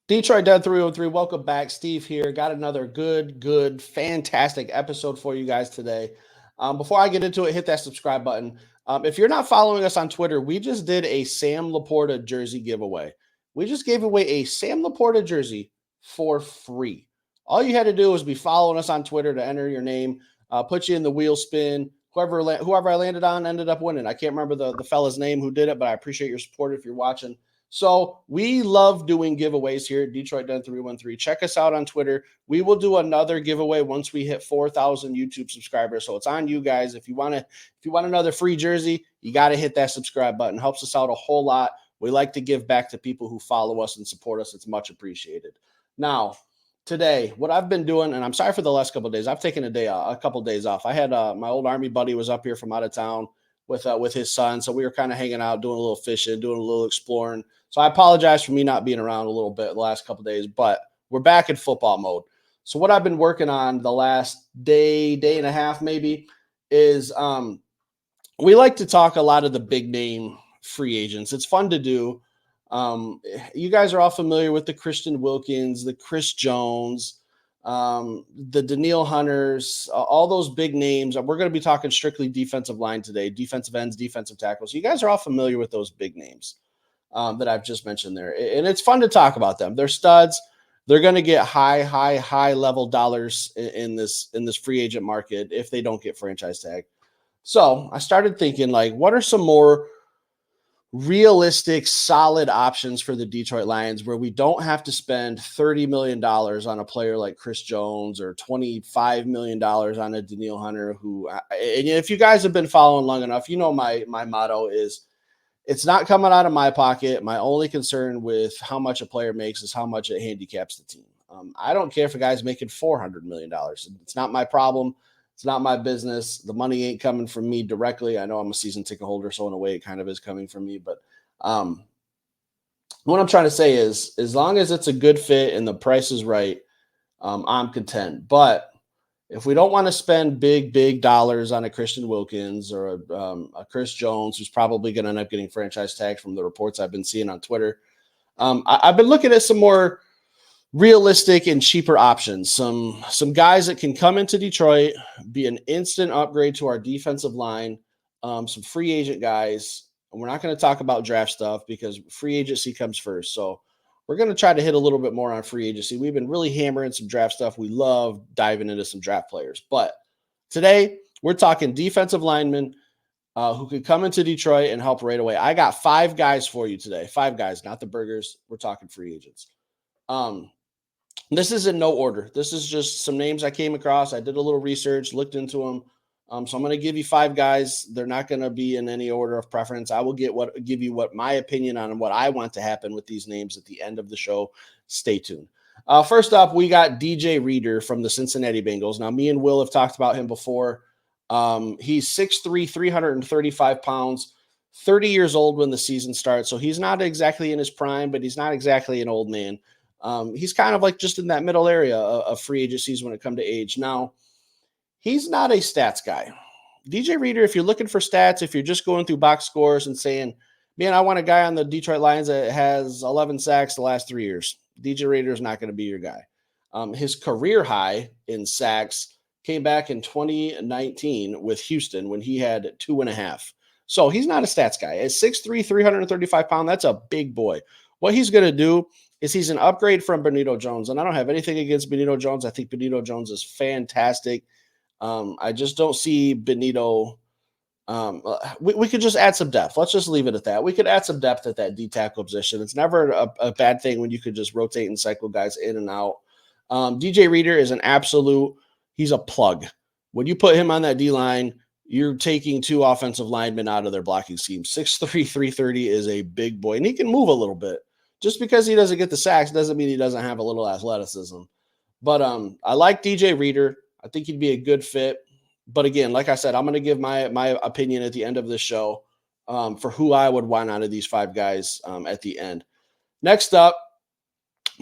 Detroit Dead 303, welcome back. Steve here. Got another fantastic episode for you guys today. Before I get into it, hit that subscribe button. If you're not following us on Twitter, we just did a Sam Laporta jersey giveaway. We just gave away a Sam Laporta jersey for free. All you had to do was be following us on Twitter to enter your name, put you in the wheel spin. Whoever I landed on ended up winning. I can't remember the fella's name who did it, but I appreciate your support if you're watching. So we love doing giveaways here at Detroit Den 313. Check us out on Twitter. We will do another giveaway once we hit 4,000 YouTube subscribers. So it's on you guys. If you want another free jersey, you got to hit that subscribe button. Helps us out a whole lot. We like to give back to people who follow us and support us. It's much appreciated. Now, today, what I've been doing, and I'm sorry for the last couple of days. I've taken a couple of days off. I had my old Army buddy was up here from out of town with his son, so we were kind of hanging out, doing a little fishing, doing a little exploring. So I apologize for me not being around a little bit the last couple of days, but we're back in football mode. So what I've been working on the last day and a half maybe is we like to talk a lot of the big name free agents. It's fun to do. You guys are all familiar with the Christian Wilkins, the Chris Jones, the Daniil Hunters, all those big names. We're going to be talking strictly defensive line today, defensive ends, defensive tackles. You guys are all familiar with those big names that I've just mentioned there. And it's fun to talk about them. They're studs. They're going to get high level dollars in this free agent market if they don't get franchise tag. So I started thinking, like, what are some more realistic, solid options for the Detroit Lions where we don't have to spend $30 million on a player like Chris Jones or $25 million on a Daniil Hunter, who, and if you guys have been following long enough, you know my motto is it's not coming out of my pocket. My only concern with how much a player makes is how much it handicaps the team. I don't care if a guy's making $400 million. It's not my problem. It's not my business. The money ain't coming from me directly. I know I'm a season ticket holder, so in a way it kind of is coming from me. But what I'm trying to say is, as long as it's a good fit and the price is right, I'm content. But if we don't want to spend big dollars on a Christian Wilkins or a Chris Jones, who's probably going to end up getting franchise tags from the reports I've been seeing on Twitter, I've been looking at some more realistic and cheaper options. Some guys that can come into Detroit, be an instant upgrade to our defensive line, some free agent guys. And we're not going to talk about draft stuff because free agency comes first. So we're going to try to hit a little bit more on free agency. We've been really hammering some draft stuff. We love diving into some draft players. But today, we're talking defensive linemen who could come into Detroit and help right away. I got 5 guys for you today. 5 guys, not the burgers. We're talking free agents. This is in no order. This is just some names I came across. I did a little research, looked into them. So I'm going to give you 5 guys. They're not going to be in any order of preference. I will give you what my opinion on and what I want to happen with these names at the end of the show. Stay tuned. First up, we got DJ Reader from the Cincinnati Bengals. Now, me and Will have talked about him before. He's 6'3", 335 pounds, 30 years old when the season starts. So he's not exactly in his prime, but he's not exactly an old man. He's kind of like just in that middle area of free agencies when it comes to age. Now, he's not a stats guy. DJ Reader, if you're looking for stats, if you're just going through box scores and saying, man, I want a guy on the Detroit Lions that has 11 sacks the last 3 years, DJ Reader is not going to be your guy. His career high in sacks came back in 2019 with Houston when he had 2.5. So he's not a stats guy. At 6'3", 335 pounds, that's a big boy. What he's going to do is he's an upgrade from Benito Jones. And I don't have anything against Benito Jones. I think Benito Jones is fantastic. I just don't see Benito. We could just add some depth. Let's just leave it at that. We could add some depth at that D tackle position. It's never a bad thing when you could just rotate and cycle guys in and out. DJ Reader is an absolute, he's a plug. When you put him on that D line, you're taking 2 offensive linemen out of their blocking scheme. 6'3", 330 is a big boy, and he can move a little bit. Just because he doesn't get the sacks doesn't mean he doesn't have a little athleticism. But I like DJ Reader. I think he'd be a good fit. But again, like I said, I'm going to give my opinion at the end of the show for who I would want out of these 5 guys at the end. Next up,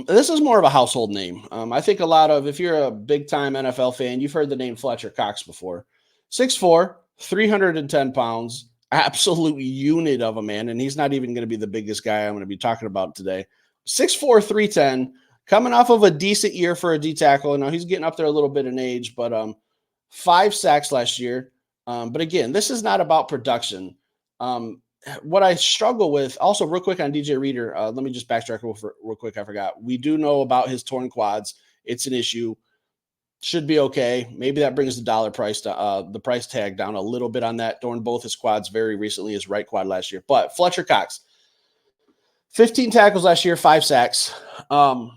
this is more of a household name. I think a lot of, if you're a big-time NFL fan, you've heard the name Fletcher Cox before. 6'4", 310 pounds, absolute unit of a man, and he's not even going to be the biggest guy I'm going to be talking about today. 6'4", 310, coming off of a decent year for a D tackle. Now he's getting up there a little bit in age, but 5 sacks last year. But again, this is not about production. What I struggle with, also real quick on DJ Reader, let me just backtrack real quick. I forgot. We do know about his torn quads. It's an issue. Should be okay. Maybe that brings the price tag down a little bit on that. Torn both his quads very recently, his right quad last year. But Fletcher Cox, 15 tackles last year, 5 sacks. I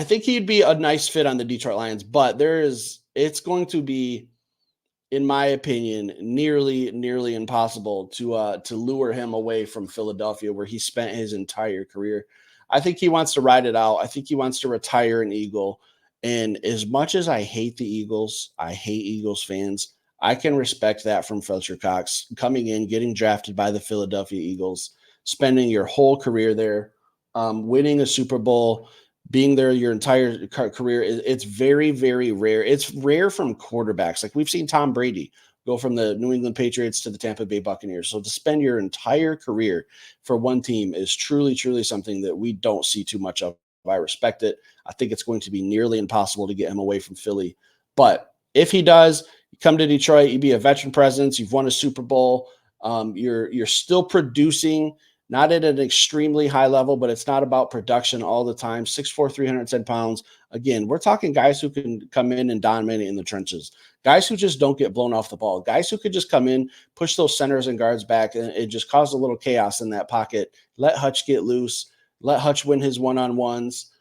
think he'd be a nice fit on the Detroit Lions, but it's going to be, in my opinion, nearly impossible to lure him away from Philadelphia, where he spent his entire career. I think he wants to ride it out. I think he wants to retire an Eagle. And as much as I hate the Eagles, I hate Eagles fans, I can respect that from Fletcher Cox coming in, getting drafted by the Philadelphia Eagles, spending your whole career there, winning a Super Bowl, being there your entire career. It's very, very rare. It's rare from quarterbacks. Like we've seen Tom Brady go from the New England Patriots to the Tampa Bay Buccaneers. So to spend your entire career for one team is truly, truly something that we don't see too much of. I respect it. I think it's going to be nearly impossible to get him away from Philly. But if he does, you come to Detroit, you be a veteran presence, you've won a Super Bowl, you're still producing, not at an extremely high level, but it's not about production all the time. 6'4", 310 pounds. Again, we're talking guys who can come in and dominate in the trenches. Guys who just don't get blown off the ball. Guys who could just come in, push those centers and guards back, and it just cause a little chaos in that pocket. Let Hutch get loose. Let Hutch win his one-on-ones.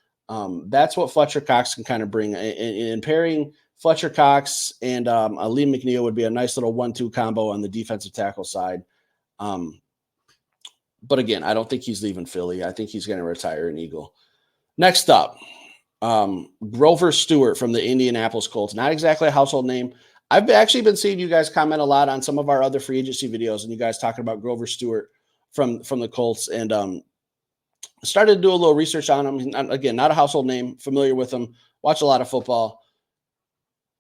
That's what Fletcher Cox can kind of bring. And pairing Fletcher Cox and Lee McNeil would be a nice little 1-2 combo on the defensive tackle side. But again, I don't think he's leaving Philly. I think he's going to retire an Eagle. Next up, Grover Stewart from the Indianapolis Colts. Not exactly a household name. I've actually been seeing you guys comment a lot on some of our other free agency videos, and you guys talking about Grover Stewart from the Colts. And started to do a little research on him. Again, not a household name. Familiar with him. Watch a lot of football.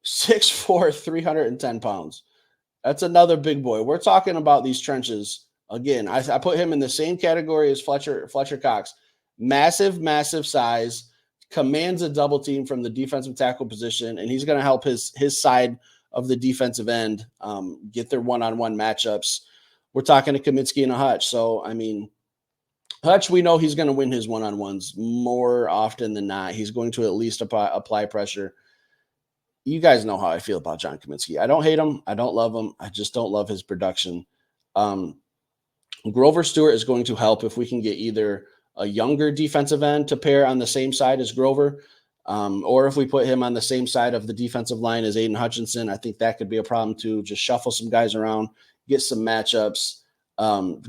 6'4", 310 pounds. That's another big boy. We're talking about these trenches. Again, I put him in the same category as Fletcher Cox. Massive, massive size, commands a double team from the defensive tackle position, and he's going to help his side of the defensive end get their one-on-one matchups. We're talking to Kaminsky and a Hutch. So, I mean, Hutch, we know he's going to win his one-on-ones more often than not. He's going to at least apply pressure. You guys know how I feel about John Kaminsky. I don't hate him. I don't love him. I just don't love his production. Grover Stewart is going to help if we can get either a younger defensive end to pair on the same side as Grover, or if we put him on the same side of the defensive line as Aiden Hutchinson. I think that could be a problem too. Just shuffle some guys around, get some matchups.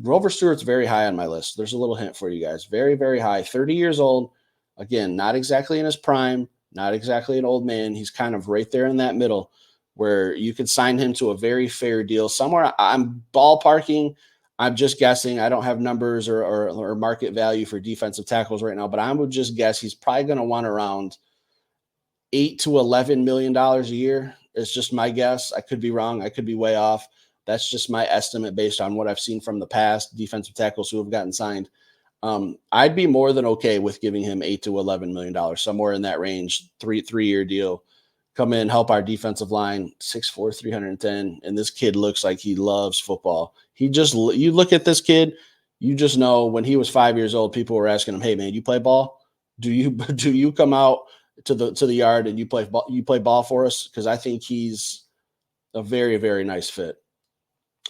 Grover Stewart's very high on my list. There's a little hint for you guys. Very, very high. 30 years old. Again, not exactly in his prime, not exactly an old man. He's kind of right there in that middle where you could sign him to a very fair deal. Somewhere I'm ballparking. I'm just guessing. I don't have numbers or market value for defensive tackles right now, but I would just guess he's probably going to want around $8 to $11 million a year. It's just my guess. I could be wrong. I could be way off. That's just my estimate based on what I've seen from the past defensive tackles who have gotten signed. I'd be more than okay with giving him $8 to $11 million, somewhere in that range, three-year deal. Come in, help our defensive line, 6'4", 310, and this kid looks like he loves football. You look at this kid, you just know when he was 5 years old, people were asking him, "Hey man, you play ball? Do you come out to the yard and you play ball for us?" Because I think he's a very, very nice fit.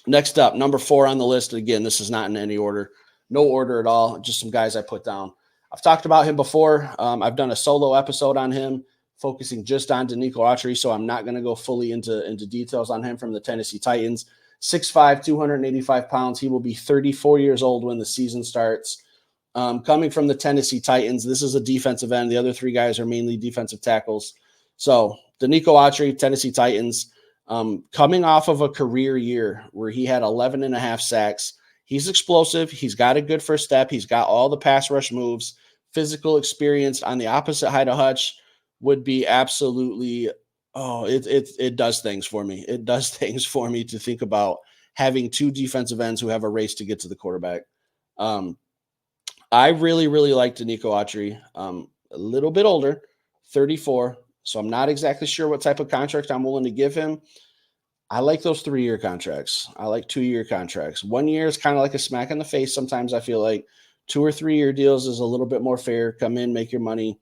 Next up, number 4 on the list. Again, this is not in any order, no order at all. Just some guys I put down. I've talked about him before. I've done a solo episode on him, focusing just on Denico Autry, so I'm not going to go fully into details on him from the Tennessee Titans. 6'5", 285 pounds. He will be 34 years old when the season starts. Coming from the Tennessee Titans, this is a defensive end. The other 3 guys are mainly defensive tackles. So Denico Autry, Tennessee Titans, coming off of a career year where he had 11.5 sacks. He's explosive. He's got a good first step. He's got all the pass rush moves. Physical experience on the opposite height of Hutch would be absolutely, it does things for me. It does things for me to think about having 2 defensive ends who have a race to get to the quarterback. I really, really like Denico Autry. A little bit older, 34. So I'm not exactly sure what type of contract I'm willing to give him. I like those 3-year contracts. I like 2-year contracts. 1 year is kind of like a smack in the face. Sometimes I feel like 2 or 3 year deals is a little bit more fair. Come in, make your money.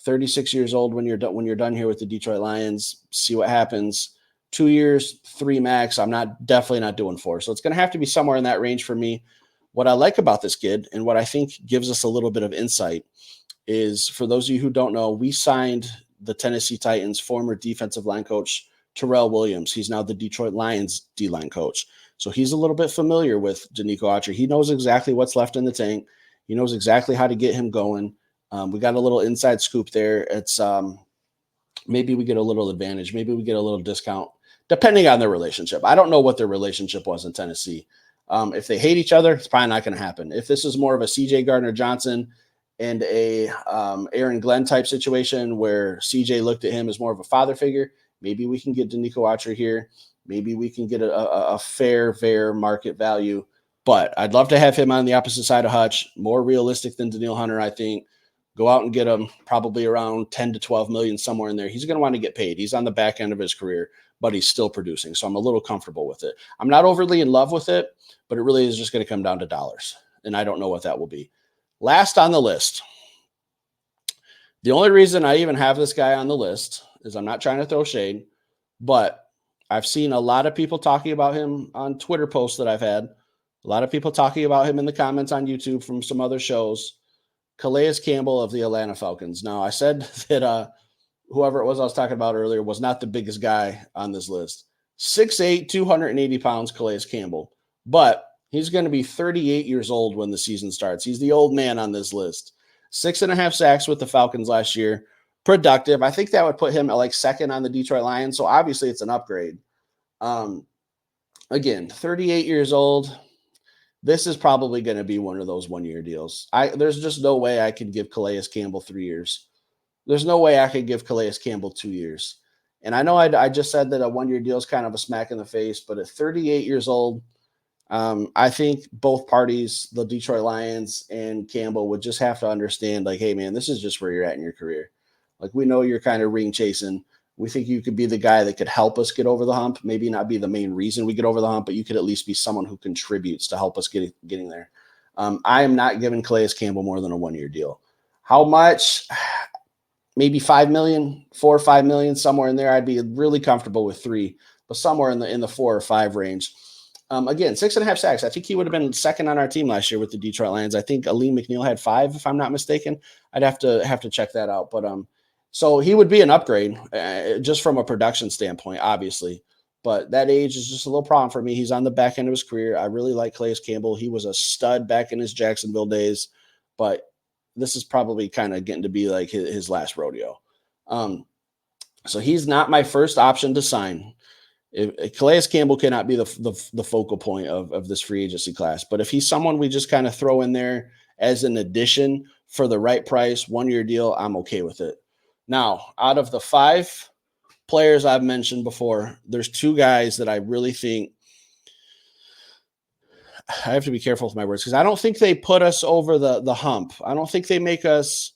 36 years old when you're done. When you're done here with the Detroit Lions, see what happens. 2 years, 3 max. I'm definitely not doing 4. So it's going to have to be somewhere in that range for me. What I like about this kid and what I think gives us a little bit of insight is, for those of you who don't know, we signed the Tennessee Titans former defensive line coach Terrell Williams. He's now the Detroit Lions D-line coach. So he's a little bit familiar with Denico Autry. He knows exactly what's left in the tank. He knows exactly how to get him going. We got a little inside scoop there. It's maybe we get a little advantage. Maybe we get a little discount, depending on their relationship. I don't know what their relationship was in Tennessee. If they hate each other, it's probably not going to happen. If this is more of a CJ Gardner-Johnson and a Aaron Glenn type situation where CJ looked at him as more of a father figure, maybe we can get Denico Autry here. Maybe we can get a fair market value. But I'd love to have him on the opposite side of Hutch, more realistic than Danielle Hunter, I think. Go out and get him probably around 10 to 12 million, somewhere in there. He's going to want to get paid. He's on the back end of his career, but he's still producing. So I'm a little comfortable with it. I'm not overly in love with it, but it really is just going to come down to dollars. And I don't know what that will be. Last on the list. The only reason I even have this guy on the list is I'm not trying to throw shade, but I've seen a lot of people talking about him on Twitter posts that I've had. A lot of people talking about him in the comments on YouTube from some other shows. Calais Campbell of the Atlanta Falcons. Now, I said that whoever it was I was talking about earlier was not the biggest guy on this list. 6'8", 280 pounds, Calais Campbell. But he's going to be 38 years old when the season starts. He's the old man on this list. 6.5 sacks with the Falcons last year. Productive. I think that would put him at like second on the Detroit Lions. So obviously it's an upgrade. Again, 38 years old. This is probably going to be one of those 1-year deals. There's just no way I could give Calais Campbell 3 years. There's no way I could give Calais Campbell 2 years. And I know I just said that a 1-year deal is kind of a smack in the face, but at 38 years old, I think both parties, the Detroit Lions and Campbell, would just have to understand, like, hey, man, this is just where you're at in your career. Like, we know you're kind of ring chasing. We think you could be the guy that could help us get over the hump. Maybe not be the main reason we get over the hump, but you could at least be someone who contributes to help us getting there. I am not giving Calais Campbell more than a 1-year deal. How much? Maybe 5 million, 4 or 5 million, somewhere in there. I'd be really comfortable with 3, but somewhere in the 4 or 5 range. Again, 6.5 sacks. I think he would have been second on our team last year with the Detroit Lions. I think Aleem McNeil had 5, if I'm not mistaken. I'd have to check that out. But so he would be an upgrade just from a production standpoint, obviously. But that age is just a little problem for me. He's on the back end of his career. I really like Calais Campbell. He was a stud back in his Jacksonville days, but this is probably kind of getting to be like his last rodeo. So he's not my first option to sign. Calais Campbell cannot be the focal point of this free agency class. But if he's someone we just kind of throw in there as an addition for the right price, 1-year deal, I'm okay with it. Now, out of the 5 players I've mentioned before, there's 2 guys that I really think I have to be careful with my words, because I don't think they put us over the hump. I don't think they make us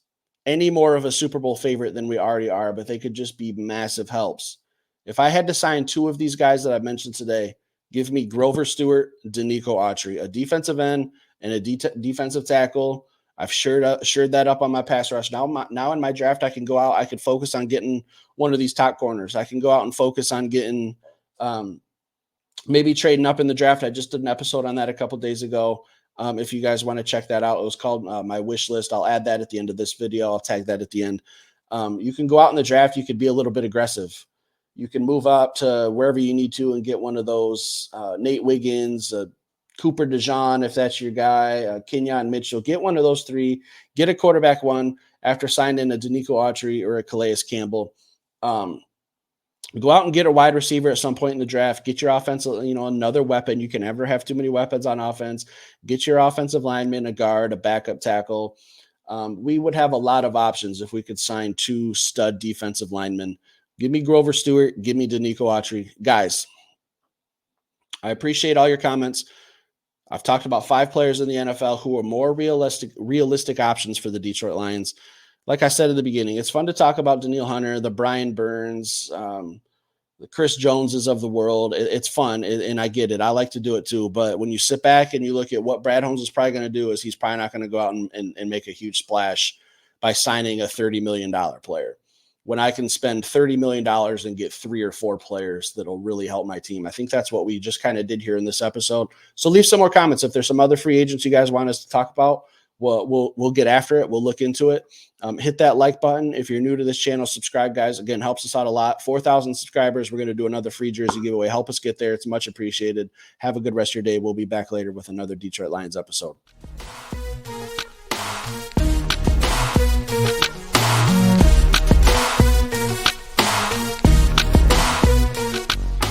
any more of a Super Bowl favorite than we already are, but they could just be massive helps. If I had to sign 2 of these guys that I've mentioned today, give me Grover Stewart, Denico Autry, a defensive end and a defensive tackle. I've shored that up on my pass rush. Now in my draft, I can go out. I could focus on getting one of these top corners. I can go out and focus on getting maybe trading up in the draft. I just did an episode on that a couple days ago. If you guys want to check that out, it was called My Wish List. I'll add that at the end of this video. I'll tag that at the end. You can go out in the draft. You could be a little bit aggressive. You can move up to wherever you need to and get one of those Nate Wiggins, Cooper DeJean, if that's your guy, Kenyon Mitchell. Get one of those 3. Get a quarterback 1 after signing a Denico Autry or a Calais Campbell. Go out and get a wide receiver at some point in the draft. Get your offensive, another weapon. You can never have too many weapons on offense. Get your offensive lineman, a guard, a backup tackle. We would have a lot of options if we could sign 2 stud defensive linemen. Give me Grover Stewart. Give me Denico Autry. Guys, I appreciate all your comments. I've talked about 5 players in the NFL who are more realistic options for the Detroit Lions. Like I said at the beginning, it's fun to talk about Danielle Hunter, the Brian Burns, the Chris Joneses of the world. It's fun, and I get it. I like to do it too. But when you sit back and you look at what Brad Holmes is probably going to do, is he's probably not going to go out and make a huge splash by signing a $30 million player. When I can spend $30 million and get 3 or 4 players that'll really help my team. I think that's what we just kind of did here in this episode. So leave some more comments. If there's some other free agents you guys want us to talk about, we'll get after it. We'll look into it. Hit that like button. If you're new to this channel, subscribe, guys. Again, helps us out a lot. 4,000 subscribers. We're going to do another free jersey giveaway. Help us get there. It's much appreciated. Have a good rest of your day. We'll be back later with another Detroit Lions episode.